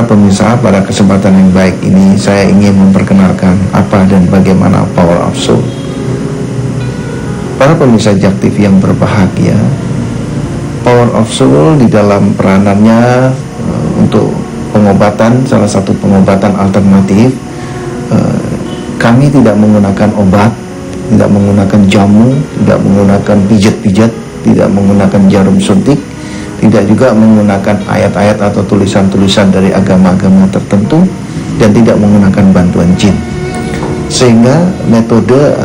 Para pemirsa, pada kesempatan yang baik ini saya ingin memperkenalkan apa dan bagaimana Power of Soul. Para pemirsa Jak TV yang berbahagia, Power of Soul di dalam peranannya untuk pengobatan, salah satu pengobatan alternatif, kami tidak menggunakan obat, tidak menggunakan jamu, tidak menggunakan pijat-pijat, tidak menggunakan jarum suntik, tidak juga menggunakan ayat-ayat atau tulisan-tulisan dari agama-agama tertentu, dan tidak menggunakan bantuan jin. Sehingga metode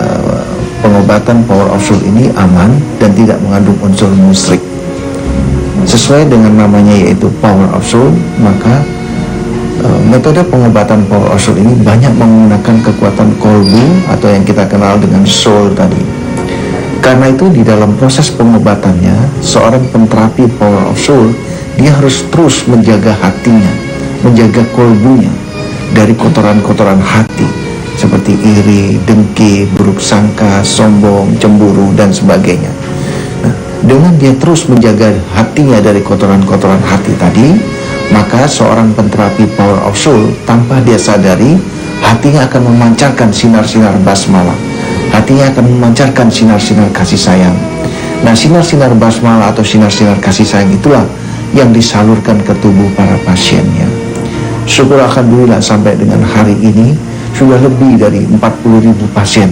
pengobatan Power of Soul ini aman dan tidak mengandung unsur musyrik. Sesuai dengan namanya yaitu Power of Soul, maka metode pengobatan Power of Soul ini banyak menggunakan kekuatan kolbu atau yang kita kenal dengan soul tadi. Karena itu di dalam proses pengobatannya, seorang penterapi Power of Soul, dia harus terus menjaga hatinya, menjaga kolbunya dari kotoran-kotoran hati seperti iri, dengki, buruk sangka, sombong, cemburu, dan sebagainya. Nah, dengan dia terus menjaga hatinya dari kotoran-kotoran hati tadi, maka seorang penterapi Power of Soul tanpa dia sadari, hatinya akan memancarkan sinar-sinar basmala. Hatinya akan memancarkan sinar-sinar kasih sayang. Nah, sinar-sinar basmala atau sinar-sinar kasih sayang itulah yang disalurkan ke tubuh para pasiennya. Syukur alhamdulillah sampai dengan hari ini sudah lebih dari 40.000 pasien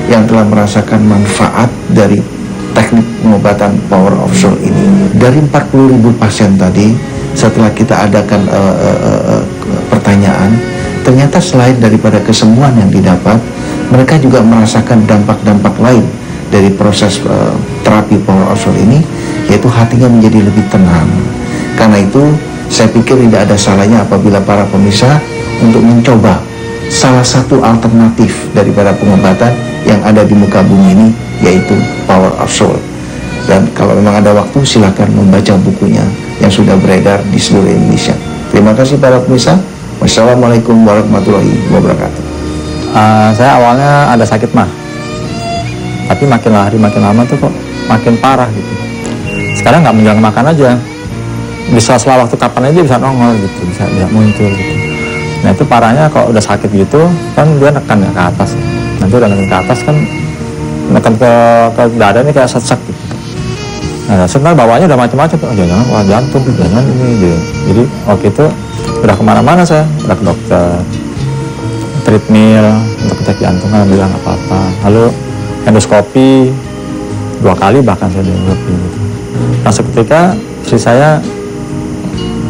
yang telah merasakan manfaat dari teknik pengobatan Power of Soul ini. Dari 40.000 pasien tadi, setelah kita adakan pertanyaan, ternyata selain daripada kesembuhan yang didapat, mereka juga merasakan dampak-dampak lain dari proses terapi Power of Soul ini, yaitu hatinya menjadi lebih tenang. Karena itu saya pikir tidak ada salahnya apabila para pemirsa untuk mencoba salah satu alternatif daripada pengobatan yang ada di muka bumi ini, yaitu Power of Soul. Dan kalau memang ada waktu, silakan membaca bukunya yang sudah beredar di seluruh Indonesia. Terima kasih para pemirsa. Wassalamualaikum warahmatullahi wabarakatuh. Saya awalnya ada sakit mah, tapi makin hari makin lama tuh kok makin parah gitu. Sekarang nggak menjelang makan aja, bisa sela waktu kapan aja bisa nongol gitu, bisa muncul gitu. Nah itu parahnya kalau udah sakit gitu kan dia nekan ya ke atas, nanti udah nekan ke atas kan nekan ke dada ini kayak sesek gitu. Nah sebenarnya bawahnya udah macam-macam, jangan wah jantung, jangan ini gitu. Jadi waktu itu udah kemana-mana saya, udah ke dokter, treadmill untuk cek jantung, kan bilang apa-apa. Lalu endoskopi 2 kali bahkan saya endoskopi gitu. Nah seketika istri saya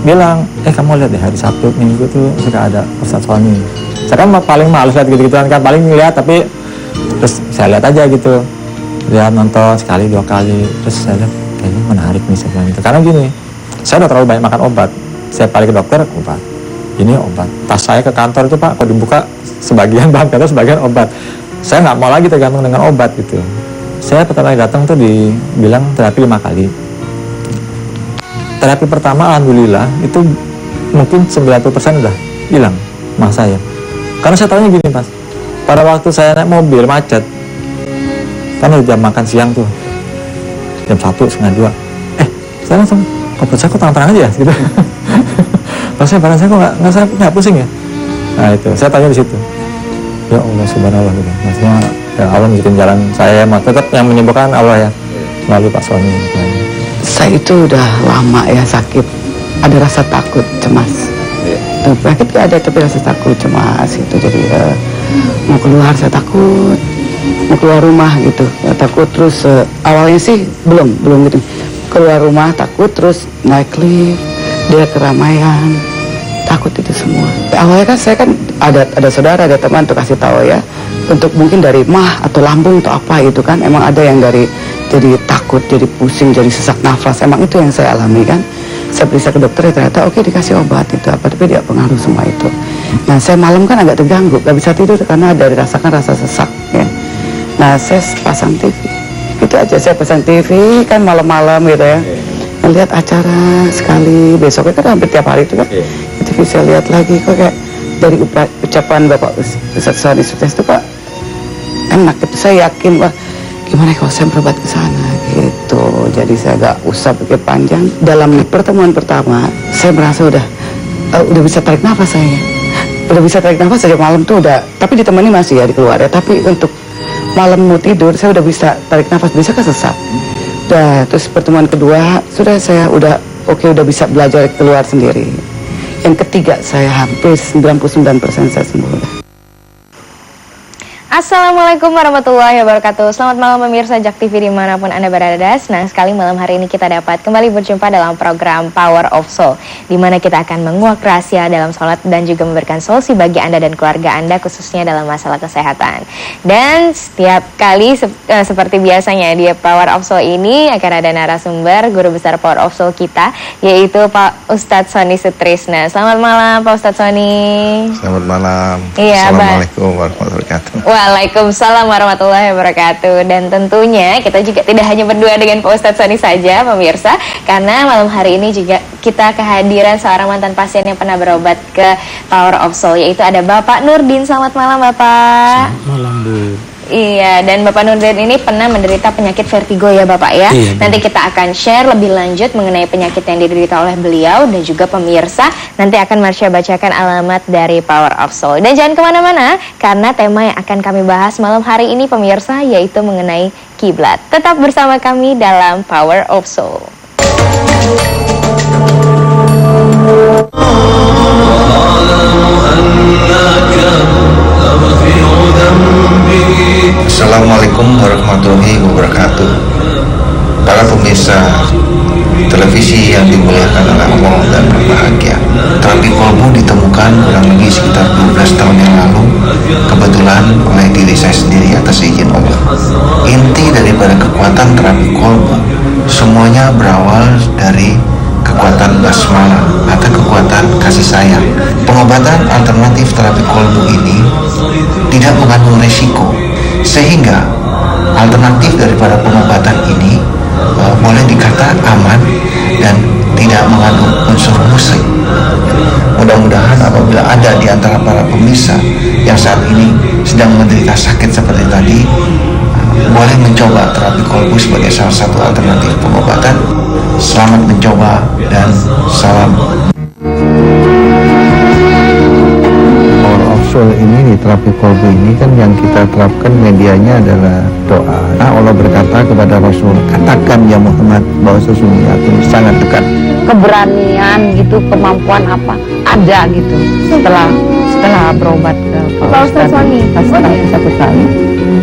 bilang, kamu lihat deh hari Sabtu Minggu tuh suka ada Ustadz Sony. Saya kan paling males lihat gitu-gituan kan, paling ngeliat, tapi terus saya lihat aja gitu, lihat nonton sekali 2 kali, terus saya lihat kayaknya menarik nih saya bilang gitu. Karena gini, saya udah terlalu banyak makan obat. Saya balik ke dokter, obat. Ini obat. Tas saya ke kantor itu Pak, kalau dibuka sebagian bahan kantor, sebagian obat. Saya nggak mau lagi tergantung dengan obat gitu. Saya pertama kali datang tuh dibilang terapi 5 kali. Terapi pertama alhamdulillah itu mungkin 90% udah hilang mah saya. Karena saya tahunya gini Mas, pada waktu saya naik mobil macet, kan udah jam makan siang tuh, jam 1, setengah 2. Saya langsung, kok saya kok tenang-tenang aja ya gitu. Saya badan saya kok nggak pusing ya. Nah itu saya tanya di situ, ya Allah subhanallah gitu. Maksudnya ya Allah menunjukkan jalan saya, tetap yang menyembuhkan Allah ya melalui Pak Sony. Saya itu udah lama ya sakit, ada rasa takut, cemas. Penyakit gak ada tapi rasa takut, cemas itu. Jadi mau keluar saya takut, mau keluar rumah gitu ya, takut. Terus awalnya sih belum gitu, keluar rumah takut, terus naik lift, dia keramaian, takut itu semua. Awalnya kan saya kan ada saudara, ada teman untuk kasih tahu ya, untuk mungkin dari mah atau lambung atau apa itu kan, emang ada yang dari jadi takut, jadi pusing, jadi sesak nafas. Emang itu yang saya alami kan. Saya periksa ke dokter ya, ternyata oke dikasih obat itu apa, tapi dia pengaruh semua itu. Nah saya malam kan agak terganggu, gak bisa tidur karena ada dirasakan rasa sesak ya. Nah saya pasang TV, itu aja, saya pasang TV kan malam-malam gitu ya, melihat acara sekali, besoknya kan hampir tiap hari itu kan. Di TV saya lihat lagi, kok kayak dari ucapan Bapak Ustadz Sony Sukses itu Pak enak gitu. Saya yakin wah gimana kalau saya berobat ke sana gitu. Jadi saya gak usah pikir panjang. Dalam pertemuan pertama saya merasa udah udah bisa tarik nafas saya. Udah bisa tarik nafas sejak malam tuh udah, tapi ditemani masih ya di keluarga. Tapi untuk malam mau tidur saya udah bisa tarik nafas, bisa kesesat. Udah, terus pertemuan kedua sudah saya udah oke, udah bisa belajar keluar sendiri. Yang ketiga saya hampir 99% saya sembuh. Assalamualaikum warahmatullahi wabarakatuh. Selamat malam pemirsa JAK TV dimanapun Anda berada. Senang sekali malam hari ini kita dapat kembali berjumpa dalam program Power of Soul, di mana kita akan menguak rahasia dalam sholat dan juga memberikan solusi bagi Anda dan keluarga Anda khususnya dalam masalah kesehatan. Dan setiap kali seperti biasanya di Power of Soul ini akan ada narasumber guru besar Power of Soul kita, yaitu Pak Ustadz Sony Sutrisna. Selamat malam Pak Ustadz Sony. Selamat malam. Iya, Assalamualaikum warahmatullahi wabarakatuh. Waalaikumsalam warahmatullahi wabarakatuh. Dan tentunya kita juga tidak hanya berdua dengan Pak Ustadz Sony saja pemirsa, karena malam hari ini juga kita kehadiran seorang mantan pasien yang pernah berobat ke Power of Soul, yaitu ada Bapak Nurdin. Selamat malam Bapak. Selamat malam Bu. Iya, dan Bapak Nurdin ini pernah menderita penyakit vertigo ya Bapak ya. Iya, nanti kita akan share lebih lanjut mengenai penyakit yang diderita oleh beliau dan juga pemirsa. Nanti akan Marsha bacakan alamat dari Power of Soul. Dan jangan kemana-mana, karena tema yang akan kami bahas malam hari ini pemirsa yaitu mengenai kiblat. Tetap bersama kami dalam Power of Soul. Assalamualaikum warahmatullahi wabarakatuh. Para pemirsa televisi yang dimuliakan oleh Allah dan berbahagia, terapi kolbu ditemukan kurang lebih sekitar 12 tahun yang lalu, kebetulan oleh diri saya sendiri atas izin Allah. Inti daripada kekuatan terapi kolbu semuanya berawal dari kekuatan basmalah atau kekuatan kasih sayang. Pengobatan alternatif terapi kolbu ini tidak mengandung resiko, sehingga alternatif daripada pengobatan ini boleh dikata aman dan tidak mengandung unsur musrik. Mudah-mudahan apabila ada di antara para pemirsa yang saat ini sedang menderita sakit seperti tadi, boleh mencoba terapi kolbu sebagai salah satu alternatif pengobatan. Selamat mencoba dan salam. Power of Soul ini, di terapi kolbu ini kan yang kita terapkan medianya adalah doa. Allah berkata kepada Rasul, katakan ya Muhammad bahwa sesungguhnya aku sangat dekat. Keberanian gitu, kemampuan apa ada gitu setelah berobat ke Pak Ustadz Sony. setelah satu kali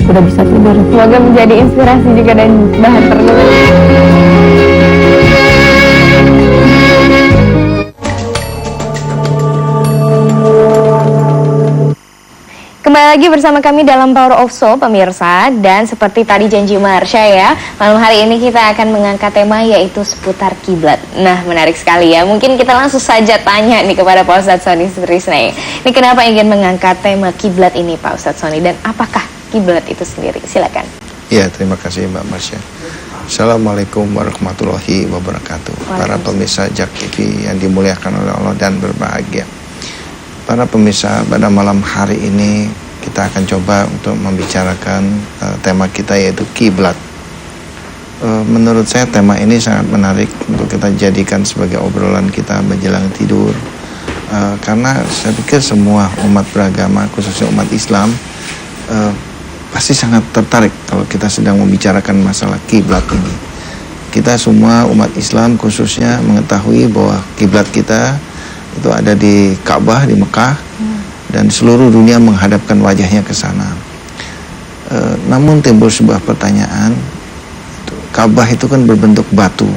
sudah bisa tidur. Semoga menjadi inspirasi juga dan bahan pergaulan. Kembali lagi bersama kami dalam Power of Soul pemirsa, dan seperti tadi janji Marsha ya, malam hari ini kita akan mengangkat tema yaitu seputar kiblat. Nah, menarik sekali ya. Mungkin kita langsung saja tanya nih kepada Pak Ustadz Sony Sutrisna. Ini kenapa ingin mengangkat tema kiblat ini Pak Ustadz Sony, dan apakah kiblat itu sendiri? Silakan. Ya, terima kasih Mbak Marsha. Assalamualaikum warahmatullahi wabarakatuh. Para pemirsa JAK TV yang dimuliakan oleh Allah dan berbahagia. Para pemirsa, pada malam hari ini kita akan coba untuk membicarakan tema kita yaitu kiblat. Menurut saya tema ini sangat menarik untuk kita jadikan sebagai obrolan kita menjelang tidur. Karena saya pikir semua umat beragama, khususnya umat Islam, pasti sangat tertarik kalau kita sedang membicarakan masalah kiblat ini. Kita semua umat Islam khususnya mengetahui bahwa kiblat kita itu ada di Ka'bah di Mekah, dan seluruh dunia menghadapkan wajahnya ke sana. Namun timbul sebuah pertanyaan, Ka'bah itu kan berbentuk batu.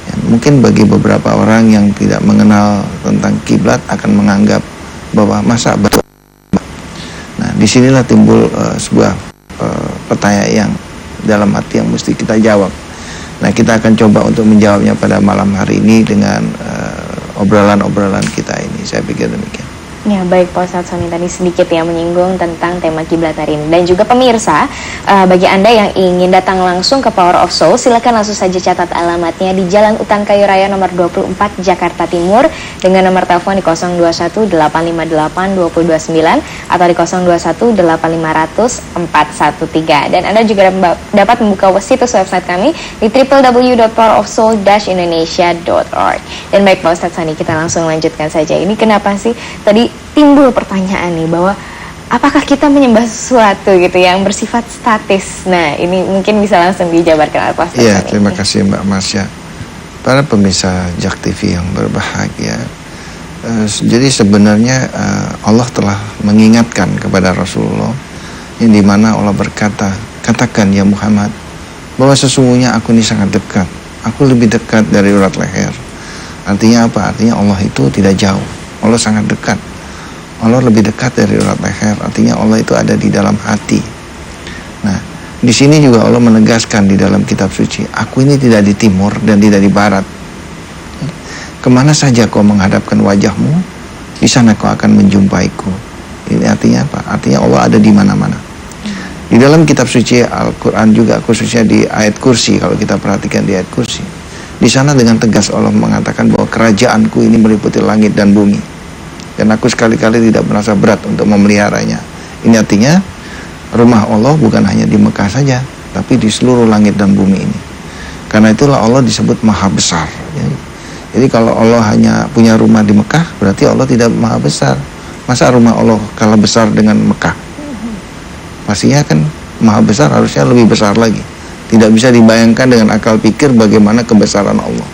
Ya, mungkin bagi beberapa orang yang tidak mengenal tentang kiblat akan menganggap bahwa masa batu. Nah, disinilah timbul sebuah pertanyaan yang dalam hati yang mesti kita jawab. Nah, kita akan coba untuk menjawabnya pada malam hari ini dengan obrolan-obrolan kita ini. Saya pikir demikian. Ya, baik Pak Ustadz Sony tadi sedikit ya menyinggung tentang tema kiblat hari ini. Dan juga pemirsa, bagi Anda yang ingin datang langsung ke Power of Soul, silakan langsung saja catat alamatnya di Jalan Utan Kayu Raya nomor 24 Jakarta Timur dengan nomor telepon di 021 858 229 atau di 021 8500 413. Dan Anda juga dapat membuka situs website kami di www.powerofsoul-indonesia.org. Dan baik Pak Ustadz Sony, kita langsung lanjutkan saja. Ini kenapa sih tadi timbul pertanyaan nih bahwa apakah kita menyembah sesuatu gitu yang bersifat statis? Nah, ini mungkin bisa langsung dijabarkan oleh Pak Ustadz. Iya, terima kasih Mbak Masya. Para pemirsa JAK TV yang berbahagia, jadi sebenarnya Allah telah mengingatkan kepada Rasulullah, yang dimana Allah berkata, katakan ya Muhammad, bahwa sesungguhnya aku ini sangat dekat. Aku lebih dekat dari urat leher. Artinya apa? Artinya Allah itu tidak jauh. Allah sangat dekat. Allah lebih dekat dari urat leher, artinya Allah itu ada di dalam hati. Nah, di sini juga Allah menegaskan di dalam kitab suci, aku ini tidak di timur dan tidak di barat. Kemana saja kau menghadapkan wajahmu, di sana kau akan menjumpaiku. Ini artinya apa? Artinya Allah ada di mana-mana. Di dalam kitab suci Al-Quran juga, khususnya di ayat kursi, kalau kita perhatikan di ayat kursi, di sana dengan tegas Allah mengatakan bahwa kerajaanku ini meliputi langit dan bumi. Dan aku sekali-kali tidak merasa berat untuk memeliharanya. Ini artinya rumah Allah bukan hanya di Mekah saja, tapi di seluruh langit dan bumi ini. Karena itulah Allah disebut maha besar. Jadi kalau Allah hanya punya rumah di Mekah, berarti Allah tidak maha besar. Masa rumah Allah kalah besar dengan Mekah? Pastinya kan maha besar, harusnya lebih besar lagi. Tidak bisa dibayangkan dengan akal pikir bagaimana kebesaran Allah.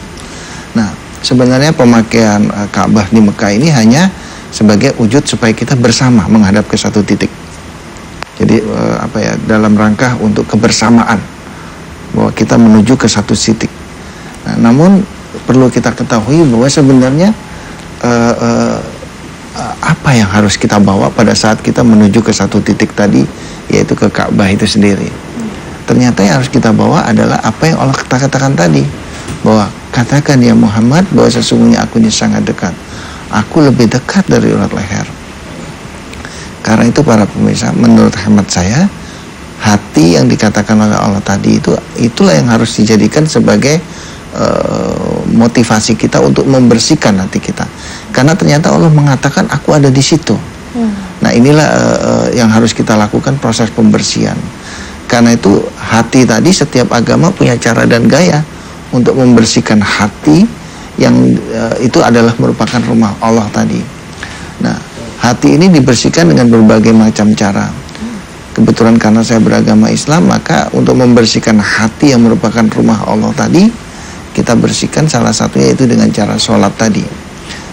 Nah, sebenarnya pemakaian Ka'bah di Mekah ini hanya sebagai wujud supaya kita bersama menghadap ke satu titik. Jadi dalam rangka untuk kebersamaan, bahwa kita menuju ke satu titik. Nah, namun perlu kita ketahui bahwa sebenarnya apa yang harus kita bawa pada saat kita menuju ke satu titik tadi, yaitu ke Ka'bah itu sendiri. Ternyata yang harus kita bawa adalah apa yang Allah katakan tadi, bahwa katakan ya Muhammad bahwa sesungguhnya aku ini sangat dekat. Aku lebih dekat dari urat leher. Karena itu para pemirsa, menurut hemat saya, hati yang dikatakan oleh Allah tadi itulah yang harus dijadikan sebagai motivasi kita untuk membersihkan hati kita. Karena ternyata Allah mengatakan aku ada di situ. Nah, inilah yang harus kita lakukan, proses pembersihan. Karena itu hati tadi, setiap agama punya cara dan gaya untuk membersihkan hati yang itu adalah merupakan rumah Allah tadi. Nah, hati ini dibersihkan dengan berbagai macam cara. Kebetulan karena saya beragama Islam, maka untuk membersihkan hati yang merupakan rumah Allah tadi, kita bersihkan salah satunya itu dengan cara sholat tadi.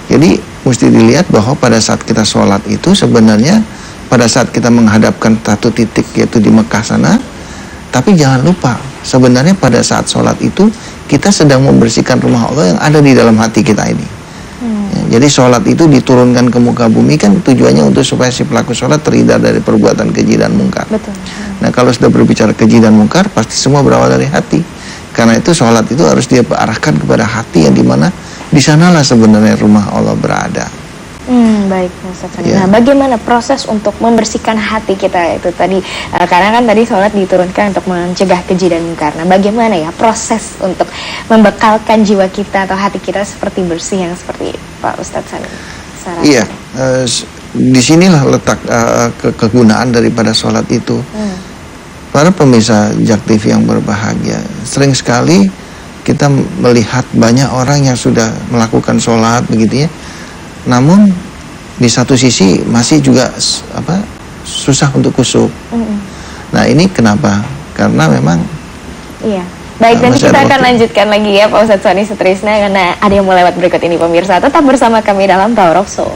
Jadi mesti dilihat bahwa pada saat kita sholat itu sebenarnya pada saat kita menghadapkan satu titik, yaitu di Mekah sana, tapi jangan lupa sebenarnya pada saat sholat itu kita sedang membersihkan rumah Allah yang ada di dalam hati kita ini. Ya, jadi sholat itu diturunkan ke muka bumi kan tujuannya untuk supaya si pelaku sholat terhindar dari perbuatan keji dan mungkar. Betul. Nah, kalau sudah berbicara keji dan mungkar, pasti semua berawal dari hati. Karena itu sholat itu harus dia arahkan kepada hati yang dimana di sanalah sebenarnya rumah Allah berada. Baik, Ustaz Sony. Ya. Nah, bagaimana proses untuk membersihkan hati kita itu tadi? Karena kan tadi sholat diturunkan untuk mencegah keji dan mungkar. Nah, bagaimana ya proses untuk membekalkan jiwa kita atau hati kita seperti bersih yang seperti Pak Ustaz Sony? Iya, disinilah letak kegunaan daripada sholat itu. Para pemirsa JAK TV yang berbahagia, sering sekali kita melihat banyak orang yang sudah melakukan sholat begitu ya, namun di satu sisi masih juga susah untuk khusyuk. Nah, ini kenapa? Karena memang iya. Baik, nanti kita akan lanjutkan lagi ya Pak Ustadz Sony Sutrisna, karena ada yang mau lewat berikut ini pemirsa. Tetap bersama kami dalam Power of Soul.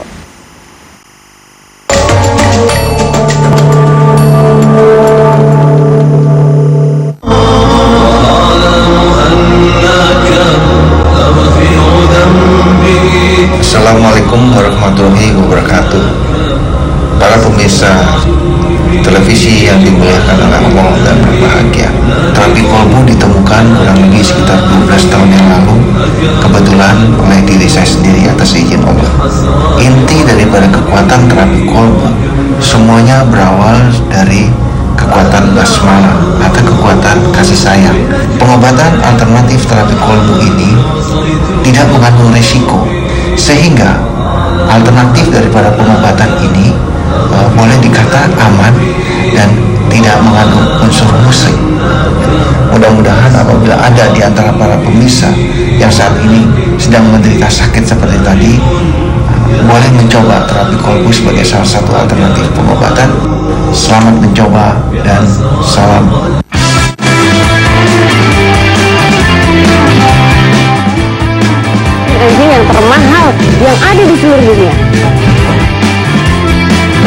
Assalamualaikum warahmatullahi wabarakatuh. Para pemirsa televisi yang dimuliakan oleh Allah dan berbahagia, terapi kolbu ditemukan kurang lebih sekitar 12 tahun yang lalu, kebetulan oleh diri saya sendiri atas izin Allah. Inti daripada kekuatan pengobatan terapi kolbu semuanya berawal dari kekuatan basmalah atau kekuatan kasih sayang. Pengobatan alternatif terapi kolbu ini tidak mengandung risiko, sehingga alternatif daripada pengobatan ini boleh dikata aman dan tidak mengandung unsur musrik. Mudah-mudahan apabila ada di antara para pemirsa yang saat ini sedang menderita sakit seperti tadi, boleh mencoba terapi kolbu sebagai salah satu alternatif pengobatan. Selamat mencoba dan salam. Energi yang termahal yang ada di seluruh dunia.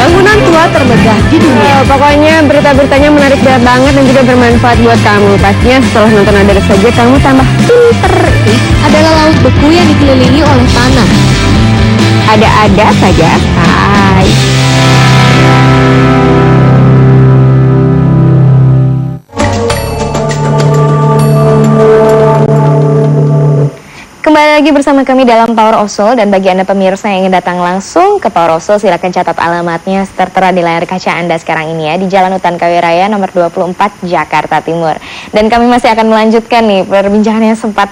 Bangunan tua termegah di dunia. Pokoknya berita-beritanya menarik banget dan juga bermanfaat buat kamu. Pastinya setelah nonton Ada Saja kamu tambah pinter. Adalah laut beku yang dikelilingi oleh tanah. Ada-ada saja. Hai. Kembali lagi bersama kami dalam Power of Soul, dan bagi Anda pemirsa yang ingin datang langsung ke Power of Soul, silakan catat alamatnya tertera di layar kaca Anda sekarang ini ya, di Jalan Utan Kawi Raya nomor 24 Jakarta Timur. Dan kami masih akan melanjutkan nih perbincangan yang sempat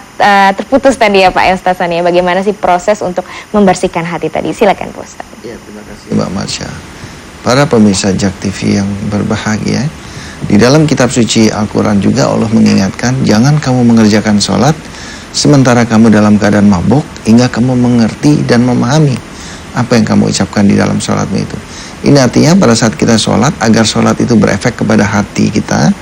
terputus tadi ya Pak Ustaz ya, bagaimana sih proses untuk membersihkan hati tadi. Silakan Pak Ustaz. Ya, terima kasih Mbak Marsha. Para pemirsa JAK TV yang berbahagia, di dalam kitab suci Al-Quran juga Allah mengingatkan, jangan kamu mengerjakan sholat sementara kamu dalam keadaan mabuk, hingga kamu mengerti dan memahami apa yang kamu ucapkan di dalam sholatmu itu. Ini artinya pada saat kita sholat, agar sholat itu berefek kepada hati kita,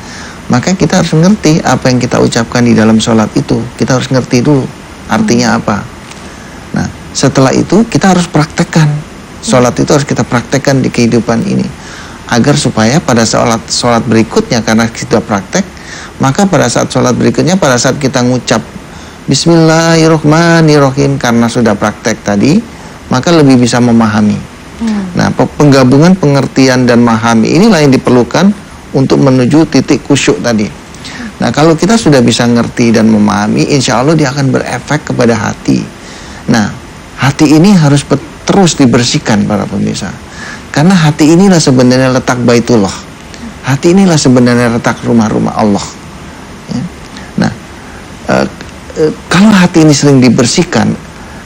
maka kita harus mengerti apa yang kita ucapkan di dalam sholat itu. Kita harus ngerti dulu artinya apa. Nah, setelah itu kita harus praktekkan. Sholat itu harus kita praktekkan di kehidupan ini, agar supaya pada sholat berikutnya, karena kita praktek, maka pada saat sholat berikutnya, pada saat kita ngucap Bismillahirrahmanirrahim, karena sudah praktek tadi, maka lebih bisa memahami. Nah, penggabungan pengertian dan memahami inilah yang diperlukan untuk menuju titik khusyuk tadi. Nah, kalau kita sudah bisa ngerti dan memahami, insya Allah dia akan berefek kepada hati. Nah, hati ini harus terus dibersihkan para pemirsa, karena hati inilah sebenarnya letak Baitullah. Hati inilah sebenarnya letak rumah-rumah Allah ya. Nah, kalau hati ini sering dibersihkan,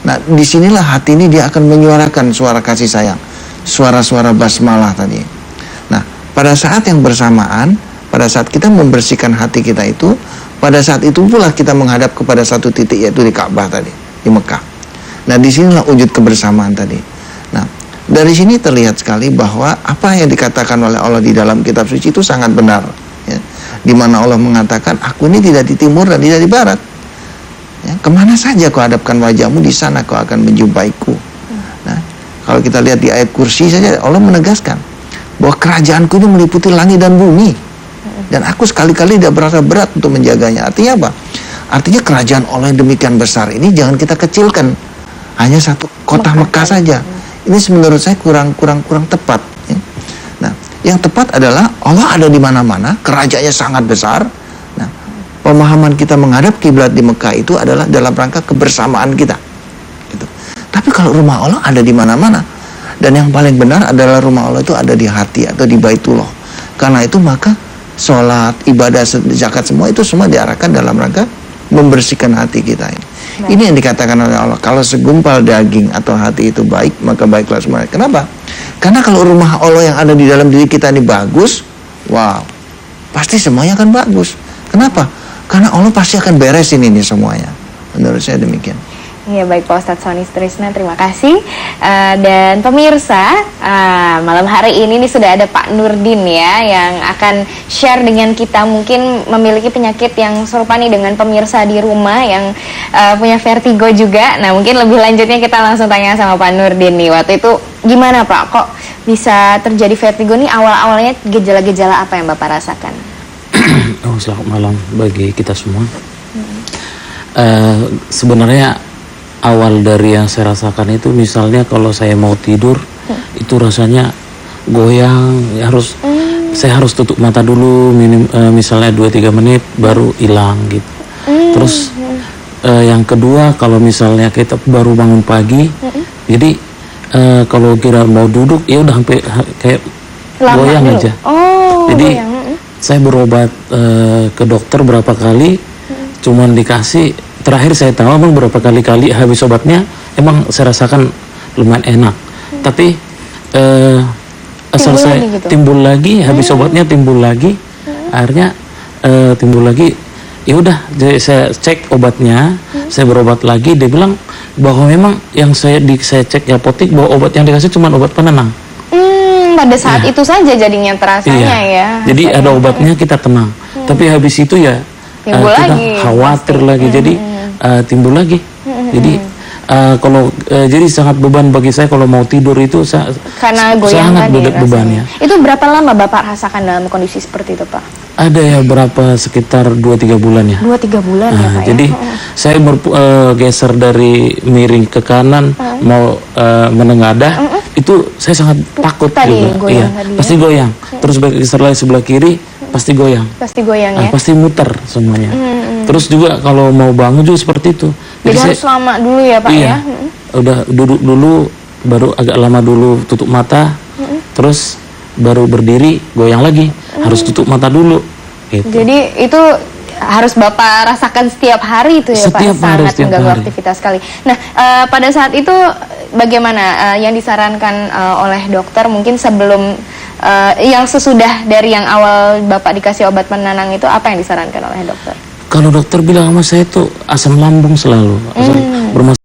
nah disinilah hati ini dia akan menyuarakan suara kasih sayang, suara-suara basmalah tadi. Nah, pada saat yang bersamaan, pada saat kita membersihkan hati kita itu, pada saat itu pula kita menghadap kepada satu titik, yaitu di Ka'bah tadi, di Mekah. Nah, disinilah wujud kebersamaan tadi. Nah, dari sini terlihat sekali bahwa apa yang dikatakan oleh Allah di dalam kitab suci itu sangat benar ya. Di mana Allah mengatakan, aku ini tidak di timur dan tidak di barat ya, kemana saja kau hadapkan wajahmu, di sana kau akan menjumpaiku. Nah, kalau kita lihat di ayat kursi saja, Allah menegaskan bahwa kerajaanku ini meliputi langit dan bumi, dan aku sekali-kali tidak berasa berat untuk menjaganya. Artinya apa? Artinya kerajaan Allah yang demikian besar ini jangan kita kecilkan hanya satu kota Mekah saja. Ini menurut saya kurang tepat ya. Nah, yang tepat adalah Allah ada di mana-mana, kerajaannya sangat besar. Pemahaman kita menghadap kiblat di Mekah itu adalah dalam rangka kebersamaan kita gitu. Tapi kalau rumah Allah ada di mana-mana, dan yang paling benar adalah rumah Allah itu ada di hati atau di Baitullah. Karena itu maka sholat, ibadah, zakat, semua itu semua diarahkan dalam rangka membersihkan hati kita ini. Ini yang dikatakan oleh Allah, kalau segumpal daging atau hati itu baik, maka baiklah semuanya. Kenapa? Karena kalau rumah Allah yang ada di dalam diri kita ini bagus, wow, pasti semuanya akan bagus. Kenapa? Karena Allah pasti akan beresin ini semuanya. Menurut saya demikian. Iya, baik Pak Ustadz Soni Trisna, terima kasih. Dan pemirsa, malam hari ini nih sudah ada Pak Nurdin ya, yang akan share dengan kita, mungkin memiliki penyakit yang serupa nih dengan pemirsa di rumah yang punya vertigo juga. Nah, mungkin lebih lanjutnya kita langsung tanya sama Pak Nurdin nih. Waktu itu gimana Pak, kok bisa terjadi vertigo nih? Awal-awalnya gejala-gejala apa yang Bapak rasakan? Selamat malam bagi kita semua. Sebenarnya awal dari yang saya rasakan itu, misalnya kalau saya mau tidur itu rasanya goyang, saya harus tutup mata dulu misalnya 2-3 menit baru hilang gitu. Terus yang kedua, kalau misalnya kita baru bangun pagi, jadi kalau kira mau duduk ya udah sampai kayak Lama goyang dulu. aja. Oh, Jadi goyang. saya berobat ke dokter berapa kali, cuman dikasih. Terakhir saya tahu emang berapa kali habis obatnya, emang saya rasakan lumayan enak. Tapi asal Timbul saya lagi gitu? timbul lagi, habis obatnya timbul lagi, akhirnya timbul lagi. Ya udah, jadi saya cek obatnya, saya berobat lagi. Dia bilang bahwa memang yang saya cek di apotek bahwa obat yang dikasih cuma obat penenang. Pada saat itu saja jadinya terasanya ya. Jadi ada obatnya kita tenang. Tapi habis itu ya Timbul kita lagi, khawatir lagi. Jadi timbul lagi. Jadi kalau jadi sangat beban bagi saya kalau mau tidur itu Karena goyang sangat tadi rasanya. bebannya. Itu berapa lama Bapak rasakan dalam kondisi seperti itu, Pak? Ada ya berapa sekitar 2-3 bulan ya. 2-3 bulan ya, Pak Jadi ya? saya geser dari miring ke kanan mau menengadah itu saya sangat takut Tadi juga. goyang Iya, tadi ya? pasti goyang. Terus geser lagi sebelah kiri pasti goyang. Pasti goyang ya? Pasti muter semuanya. Terus juga kalau mau bangun juga seperti itu. Jadi saya- harus lama dulu ya, Pak iya, ya? udah duduk dulu, baru agak lama dulu tutup mata, terus baru berdiri goyang lagi, harus tutup mata dulu. Gitu. Jadi itu harus Bapak rasakan setiap hari itu ya, Setiap Pak? hari, Sangat setiap mengganggu hari. aktivitas sekali. Nah, pada saat itu bagaimana yang disarankan oleh dokter mungkin sebelum yang sesudah dari yang awal Bapak dikasih obat penenang itu, apa yang disarankan oleh dokter? Kalau dokter bilang sama saya tuh asam lambung selalu, bermasalah